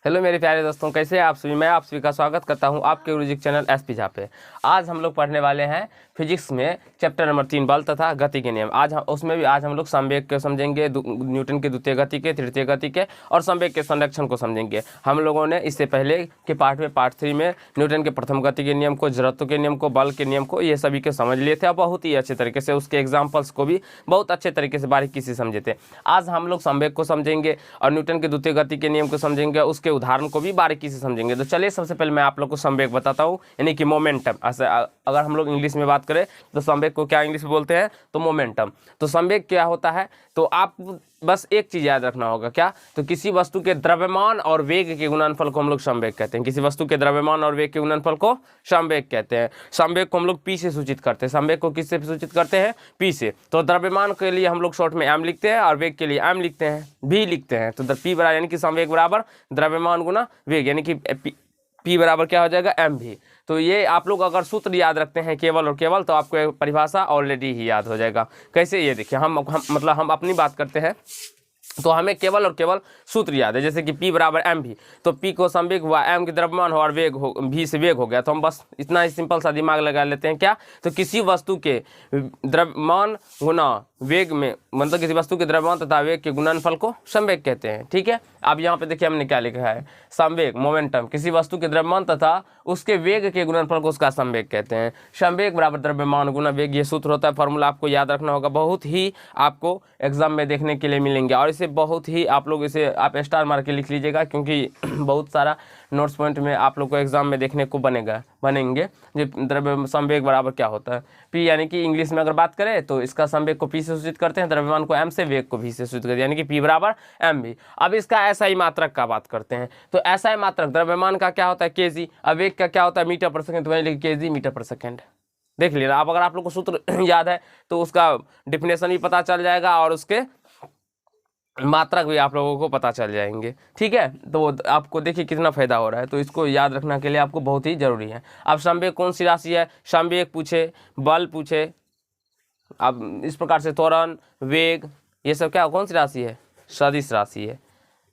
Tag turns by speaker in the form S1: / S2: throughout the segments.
S1: Hello मेरे प्यारे दोस्तों, कैसे हैं आप सभी। मैं आप सभी का स्वागत करता हूं आपके गुरुजी चैनल एसपी झा पे। आज हम लोग पढ़ने वाले हैं फिजिक्स में चैप्टर नंबर 3 बल तथा गति के नियम। आज हम लोग संवेग के समझेंगे, न्यूटन के द्वितीय गति के, तृतीय गति के और संवेग के संरक्षण को समझेंगे। हम लोगों ने इससे पहले के पार्ट 3 में न्यूटन के प्रथम गति के नियम को, जड़त्व के नियम को, बल के नियम को, ये सभी के समझ लिए थे और बहुत ही अच्छे तरीके से उसके एग्जाम्पल्स को भी बहुत अच्छे तरीके से बारीकी से समझे थे। आज हम लोग संवेग को समझेंगे और न्यूटन के द्वितीय गति के नियम को समझेंगे, उसके उदाहरण को भी बारीकी से समझेंगे। तो चलिए सबसे पहले मैं आप लोग को संवेग बताता हूँ, यानी कि मोमेंटम। अगर हम लोग इंग्लिश में बात करें तो संवेग को क्या इंग्लिश में बोलते हैं, तो मोमेंटम। तो संवेग क्या होता है, तो आप बस एक चीज याद रखना होगा, क्या, तो किसी वस्तु के द्रव्यमान और वेग के गुणनफल को हम लोग संवेग कहते हैं। किसी वस्तु के द्रव्यमान और वेग के गुणनफल को संवेग कहते हैं। संवेग को हम लोग पी से सूचित करते हैं। संवेग को किससे सूचित करते हैं, पी से। तो द्रव्यमान के लिए हम लोग शॉर्ट में एम लिखते हैं और वेग के लिए एम लिखते हैं, भी लिखते हैं। तो पी बराबर यानी कि संवेग बराबर द्रव्यमान गुना वेग, यानी कि पी बराबर क्या हो जाएगा, एम भी। तो ये आप लोग अगर सूत्र याद रखते हैं केवल और केवल, तो आपको परिभाषा ऑलरेडी ही याद हो जाएगा। कैसे, ये देखिए, हम अपनी बात करते हैं तो हमें केवल और केवल सूत्र याद है। जैसे कि P बराबर एम भी, तो P को संवेग हुआ, एम के द्रव्यमान हो और वेग हो, भी से वेग हो गया। तो हम बस इतना ही सिंपल सा दिमाग लगा लेते हैं, क्या, तो किसी वस्तु के द्रव्यमान गुना वेग में, मतलब किसी वस्तु के द्रव्यमान तथा वेग के गुणनफल को संवेग कहते हैं। ठीक है, अब यहाँ पे देखिए हमने क्या लिखा है, संवेग मोमेंटम, किसी वस्तु के द्रव्यमान तथा उसके वेग के गुणनफल को उसका संवेग कहते हैं। संवेग बराबर द्रव्यमान गुना वेग, ये सूत्र होता है। फॉर्मूला आपको याद रखना होगा, बहुत ही आपको एग्जाम में देखने के लिए मिलेंगे और इसे बहुत ही आप लोग इसे आप स्टार मार के लिख लीजिएगा, क्योंकि बहुत सारा नोट्स पॉइंट में आप लोग को एग्जाम में देखने को बनेंगे। जो द्रव्य संवेग बराबर क्या होता है, पी, यानी कि इंग्लिश में अगर बात करें तो इसका संवेग को पी से सूचित करते हैं, द्रव्यमान को एम से, वेग को भी से सूचित करते हैं, यानी कि पी बराबर एम भी। अब इसका एसआई मात्रक का बात करते हैं, तो एसआई मात्रक द्रव्यमान का क्या होता है, केजी, अब वेग का क्या होता है, मीटर पर सेकंड, तो वही लिखिए केजी मीटर पर सेकंड। देख लीजिए, अब अगर आप लोग को सूत्र याद है तो उसका डिफिनेशन भी पता चल जाएगा और उसके मात्रक भी आप लोगों को पता चल जाएंगे। ठीक है, तो आपको देखिए कितना फायदा हो रहा है, तो इसको याद रखने के लिए आपको बहुत ही जरूरी है। अब संवेग कौन सी राशि है, संवेग पूछे, बल पूछे, अब इस प्रकार से त्वरण, वेग, ये सब क्या कौन सी राशि है, सदिश राशि है।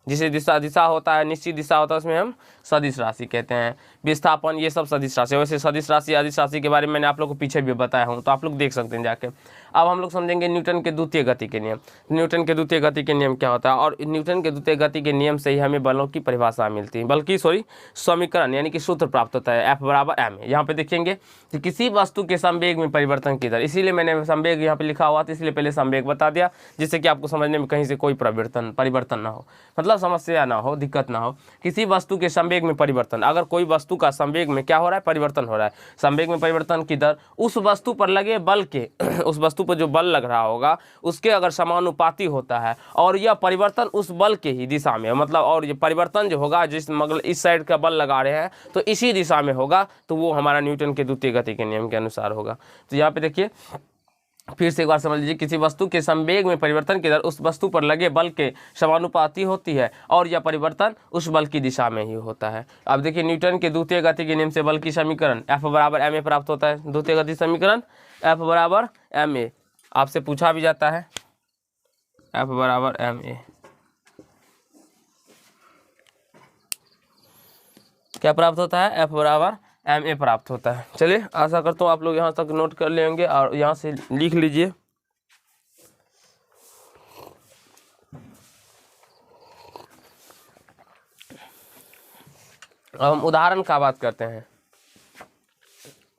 S1: जिसे दिशा होता है, निश्चित दिशा होता है, उसमें हम सदिश राशि कहते हैं। विस्थापन, ये सब सदिश राशि। वैसे सदिश राशि, अदिश राशि के बारे में मैंने आप लोग को पीछे भी बताया हूँ, तो आप लोग देख सकते हैं जाके। अब हम लोग समझेंगे न्यूटन के द्वितीय गति के नियम। न्यूटन के द्वितीय गति के नियम क्या होता है, और न्यूटन के द्वितीय गति के नियम से ही हमें बलों की परिभाषा मिलती है, बल्कि समीकरण यानी कि सूत्र प्राप्त होता है, एफ बराबर एम। यहाँ पे देखेंगे कि किसी वस्तु के संवेग में परिवर्तन की दर, इसीलिए मैंने संवेग यहाँ पे लिखा हुआ था, इसलिए पहले संवेग बता दिया, जिससे कि आपको समझने में कहीं से कोई परिवर्तन ना हो, मतलब समस्या ना हो, दिक्कत ना हो। किसी वस्तु के संवेग में परिवर्तन, अगर कोई वस्तु का संवेग में क्या हो रहा है, परिवर्तन हो रहा है, संवेग में परिवर्तन की दर उस वस्तु पर लगे बल के उस वस्तु पर जो बल लग रहा होगा उसके अगर समानुपाती होता है, और यह परिवर्तन उस बल के ही दिशा में, मतलब, और ये परिवर्तन जो होगा जिस मतलब इस साइड का बल लगा रहे हैं तो इसी दिशा में होगा, तो वो हमारा न्यूटन के द्वितीय गति के नियम के अनुसार होगा। तो यहाँ पे देखिए फिर से एक बार समझ लीजिए, किसी वस्तु के संवेग में परिवर्तन की दर उस वस्तु पर लगे बल के समानुपाती होती है, और यह परिवर्तन उस बल की दिशा में ही होता है। अब देखिए न्यूटन के द्वितीय गति के नियम से बल की समीकरण एफ बराबर एम ए प्राप्त होता है। द्वितीय गति समीकरण एफ बराबर एम ए, आपसे पूछा भी जाता है, एफ बराबर एम ए क्या प्राप्त होता है, एफ बराबर एम ए प्राप्त होता है। चलिए, आशा करता हूँ आप लोग यहाँ तक नोट कर लेंगे और यहाँ से लिख लीजिए। अब हम उदाहरण का बात करते हैं।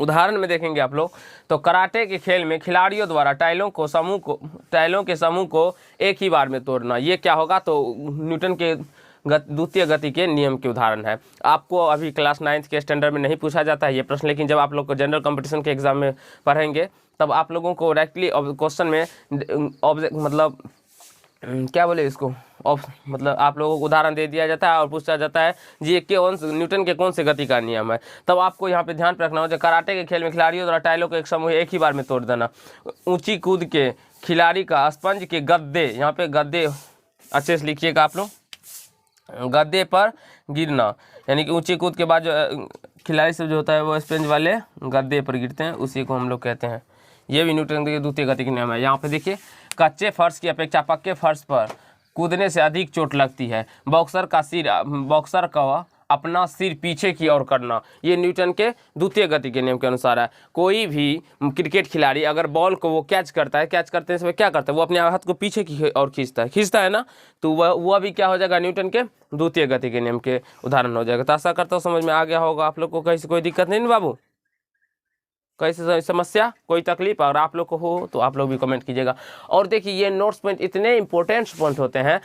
S1: उदाहरण में देखेंगे आप लोग, तो कराटे के खेल में खिलाड़ियों द्वारा टाइलों के समूह को एक ही बार में तोड़ना, ये क्या होगा, तो न्यूटन के द्वितीय गति के नियम के उदाहरण है। आपको अभी क्लास 9th के स्टैंडर्ड में नहीं पूछा जाता है ये प्रश्न, लेकिन जब आप लोग को जनरल कंपटीशन के एग्जाम में पढ़ेंगे तब आप लोगों को डायरेक्टली क्वेश्चन में ऑब्जेक्ट, मतलब क्या बोले इसको, मतलब आप लोगों को उदाहरण दे दिया जाता है और पूछा जाता है जी ये न्यूटन के कौन से गति का नियम है। तब आपको यहाँ पे ध्यान रखना होगा, कराटे के खेल में खिलाड़ियों द्वारा टाइलों को एक समूह एक ही बार में तोड़ देना। ऊंची कूद के खिलाड़ी का स्पंज के गद्दे, यहाँ पे गद्दे अच्छे से लिखिएगा आप लोग, गद्दे पर गिरना, यानी कि ऊंची कूद के बाद जो खिलाड़ी सब जो होता है वो स्पंज वाले गद्दे पर गिरते हैं, उसी को हम लोग कहते हैं। ये भी न्यूटन के द्वितीय गति के नियम है। यहाँ पे देखिए, कच्चे फर्श की अपेक्षा पक्के फर्श पर कूदने से अधिक चोट लगती है। बॉक्सर का अपना सिर पीछे की ओर करना, ये न्यूटन के द्वितीय गति के नियम के अनुसार है। कोई भी क्रिकेट खिलाड़ी अगर बॉल को वो कैच करता है, कैच करते समय क्या करता है, वो अपने हाथ को पीछे की ओर खींचता है ना, तो वह भी क्या हो जाएगा, न्यूटन के द्वितीय गति के नियम के उदाहरण हो जाएगा। तो आशा करता हूँ समझ में आ गया होगा आप लोग को, कहीं से कोई दिक्कत नहीं ना बाबू, कैसे समस्या कोई तकलीफ अगर आप लोग को हो तो आप लोग भी कमेंट कीजिएगा। और देखिए ये नोट्स पॉइंट इतने इंपॉर्टेंट पॉइंट होते हैं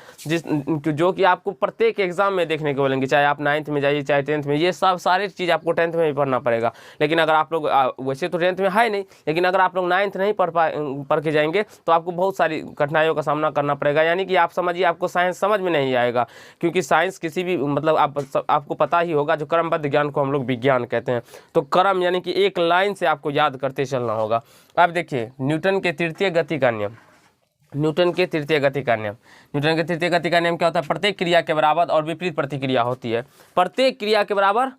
S1: जो कि आपको प्रत्येक एग्जाम में देखने को मिलेंगे, चाहे आप 9th में जाइए चाहे 10th में, ये सब सारी चीज़ आपको 10th में भी पढ़ना पड़ेगा। लेकिन अगर आप लोग वैसे तो 10th में है नहीं, लेकिन अगर आप लोग 9th नहीं पढ़ के जाएंगे तो आपको बहुत सारी कठिनाइयों का सामना करना पड़ेगा। यानी कि आप समझिए आपको साइंस समझ में नहीं आएगा, क्योंकि साइंस किसी भी मतलब आपको पता ही होगा जो क्रमबद्ध ज्ञान को हम लोग विज्ञान कहते हैं, तो क्रम यानी कि एक लाइन से आपको याद करते चलना होगा। अब देखिए न्यूटन के तृतीय गति का नियम, न्यूटन के तृतीय गति का नियम क्या होता है, प्रत्येक क्रिया के बराबर और विपरीत प्रतिक्रिया होती है। प्रत्येक क्रिया के बराबर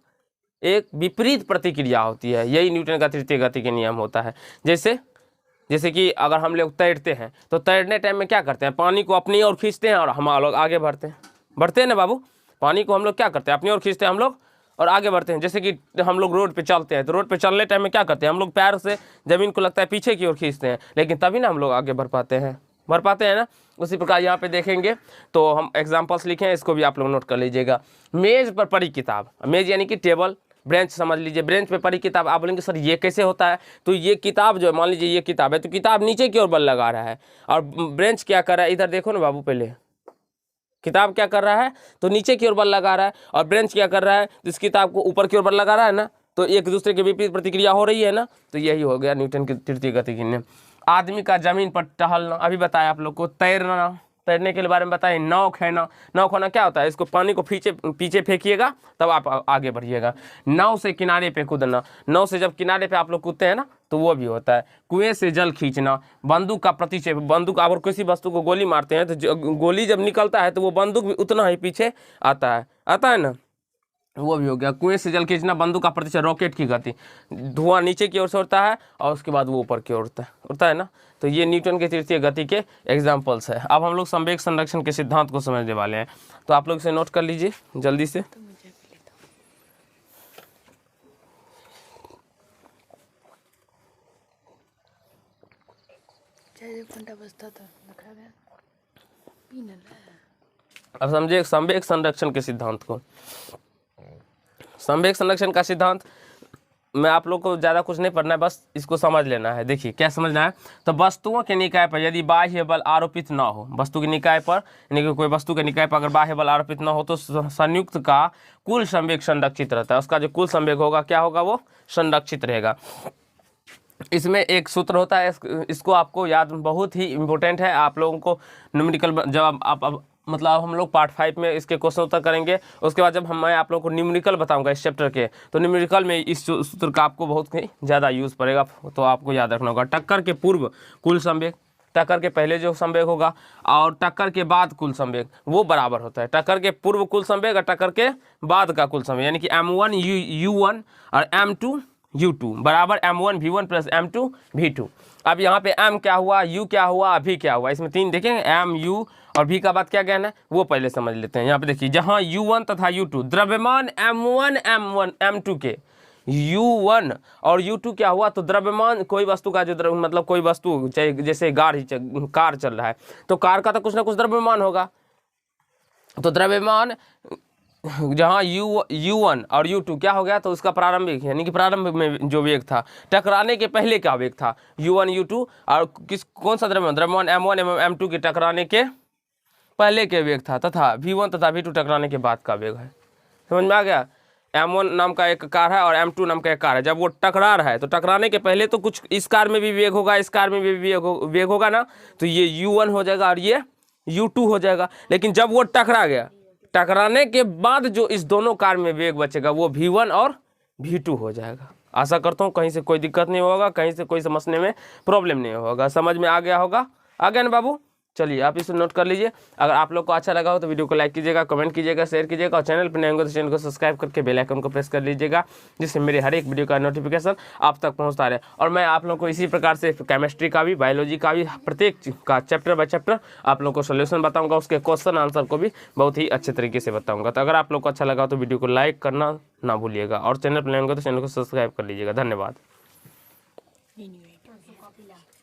S1: एक विपरीत प्रतिक्रिया होती है, यही न्यूटन का तृतीय गति के नियम होता है। जैसे कि अगर हम लोग तैरते हैं तो तैरने टाइम में क्या करते हैं, पानी को अपनी ओर खींचते हैं और हम लोग आगे बढ़ते हैं ना बाबू, पानी को हम लोग क्या करते हैं, अपनी ओर खींचते हैं हम लोग और आगे बढ़ते हैं। जैसे कि हम लोग रोड पे चलते हैं तो रोड पे चलने टाइम में क्या करते हैं, हम लोग पैर से ज़मीन को लगता है पीछे की ओर खींचते हैं, लेकिन तभी ना हम लोग आगे बढ़ पाते हैं ना। उसी प्रकार यहाँ पे देखेंगे तो हम एग्जांपल्स लिखे हैं, इसको भी आप लोग नोट कर लीजिएगा। मेज़ पर पड़ी किताब, मेज़ यानी कि टेबल, ब्रेंच समझ लीजिए, ब्रेंच पे पड़ी किताब। आप बोलेंगे सर ये कैसे होता है, तो ये किताब जो है, मान लीजिए ये किताब है तो किताब नीचे की ओर बल लगा रहा है और ब्रेंच क्या कर रहा है, इधर देखो ना बाबू, पहले किताब क्या कर रहा है तो नीचे की ओर बल लगा रहा है और ब्रेंच क्या कर रहा है तो इस किताब को ऊपर की ओर बल लगा रहा है ना, तो एक दूसरे के विपरीत प्रतिक्रिया हो रही है ना, तो यही हो गया न्यूटन की तृतीय गति के नियम। आदमी का जमीन पर टहलना, अभी बताया आप लोग को। तैरने के बारे में बताएं। नौक होना क्या होता है, इसको पानी को पीछे फेंकिएगा तब आप आगे बढ़िएगा। नाव से किनारे पे कूदना, नाव से जब किनारे पे आप लोग कूदते हैं ना तो वो भी होता है। कुएं से जल खींचना, बंदूक का प्रतिक्षेप, बंदूक अगर किसी वस्तु को गोली मारते हैं तो गोली जब निकलता है तो वो बंदूक भी उतना ही पीछे आता है ना, वो भी हो गया। कुएं से जल खींचना, बंदूक का प्रतिशत, रॉकेट की गति, धुआं नीचे की ओर से उड़ता है और उसके बाद वो ऊपर की ओर उड़ता है ना, तो ये न्यूटन के तृतीय गति के एग्जांपल्स है। अब हम लोग संवेग संरक्षण के सिद्धांत को समझने वाले हैं, तो आप लोग इसे नोट कर लीजिए जल्दी से। अब समझिए संवेग संरक्षण के सिद्धांत को। संवेग संरक्षण का सिद्धांत मैं आप लोग को ज़्यादा कुछ नहीं पढ़ना है, बस इसको समझ लेना है। देखिए क्या समझना है, तो वस्तुओं के निकाय पर यदि बाह्य बल आरोपित ना हो, वस्तु के निकाय पर यानी कि कोई वस्तु के निकाय पर अगर बाह्य बल आरोपित ना हो तो संयुक्त का कुल संवेग संरक्षित रहता है। उसका जो कुल संवेग होगा क्या होगा, वो संरक्षित रहेगा। इसमें एक सूत्र होता है, इसको आपको याद, बहुत ही इंपॉर्टेंट है आप लोगों को। न्यूमेरिकल जब आप मतलब हम लोग पार्ट 5 में इसके क्वेश्चन उत्तर करेंगे, उसके बाद जब मैं आप लोगों को न्यूमेरिकल बताऊंगा इस चैप्टर के, तो न्यूमेरिकल में इस सूत्र का आपको बहुत ही ज़्यादा यूज़ पड़ेगा, तो आपको याद रखना होगा। टक्कर के पूर्व कुल संवेग, टक्कर के पहले जो संवेग होगा और टक्कर के बाद कुल संवेग वो बराबर होता है। टक्कर के पूर्व कुल संवेग और टक्कर के बाद का कुल संवेग, यानी कि m1 u1 और m2 u2 बराबर m1 v1 plus m2 v2। अब यहाँ पे m क्या हुआ, u क्या हुआ, v क्या हुआ, इसमें तीन देखेंगे, m u और v का बाद क्या ज्ञान है वो पहले समझ लेते हैं। यहाँ पे देखिए, जहाँ u1 तथा u2 द्रव्यमान m1 m2 के, u1 और u2 क्या हुआ, तो द्रव्यमान कोई वस्तु का जो मतलब कोई वस्तु चाहे जैसे कार चल रहा है तो कार का तो कुछ ना कुछ द्रव्यमान होगा, तो द्रव्यमान जहाँ u1 और u2 क्या हो गया, तो उसका प्रारंभिक यानी कि प्रारंभ में जो वेग था, टकराने के पहले का वेग था u1 u2, और कौन सा द्रव्यमान m1 एवं m2 के टकराने के पहले के वेग था, तथा v1 तथा v2 टकराने के बाद का वेग है। समझ में आ गया। m1 नाम का एक कार है और m2 नाम का एक कार है, जब वो टकरा रहा है तो टकराने के पहले तो कुछ इस कार में भी वेग होगा, इस कार में भी वेग होगा ना, तो ये u1 हो जाएगा और ये u2 हो जाएगा। लेकिन जब वो टकरा गया, टकराने के बाद जो इस दोनों कार में वेग बचेगा वो v1 और v2 हो जाएगा। आशा करता हूँ कहीं से कोई दिक्कत नहीं होगा, कहीं से कोई समझने में प्रॉब्लम नहीं होगा। समझ में आ गया होगा, आ गया ना बाबू। चलिए आप इसे नोट कर लीजिए। अगर आप लोग को अच्छा लगा हो तो वीडियो को लाइक कीजिएगा, कमेंट कीजिएगा, शेयर कीजिएगा और चैनल पर नए होंगे तो चैनल को सब्सक्राइब करके बेल आइकन को प्रेस कर लीजिएगा, जिससे मेरे हर एक वीडियो का नोटिफिकेशन आप तक पहुंचता रहे। और मैं आप लोग को इसी प्रकार से केमिस्ट्री का भी, बायोलॉजी का भी, प्रत्येक का चैप्टर बाय चैप्टर आप लोग को सोल्यूशन बताऊंगा, उसके क्वेश्चन आंसर को भी बहुत ही अच्छे तरीके से बताऊंगा। तो अगर आप लोग को अच्छा लगा तो वीडियो को लाइक करना ना भूलिएगा और चैनल पर नए होंगे तो चैनल को सब्सक्राइब कर लीजिएगा। धन्यवाद।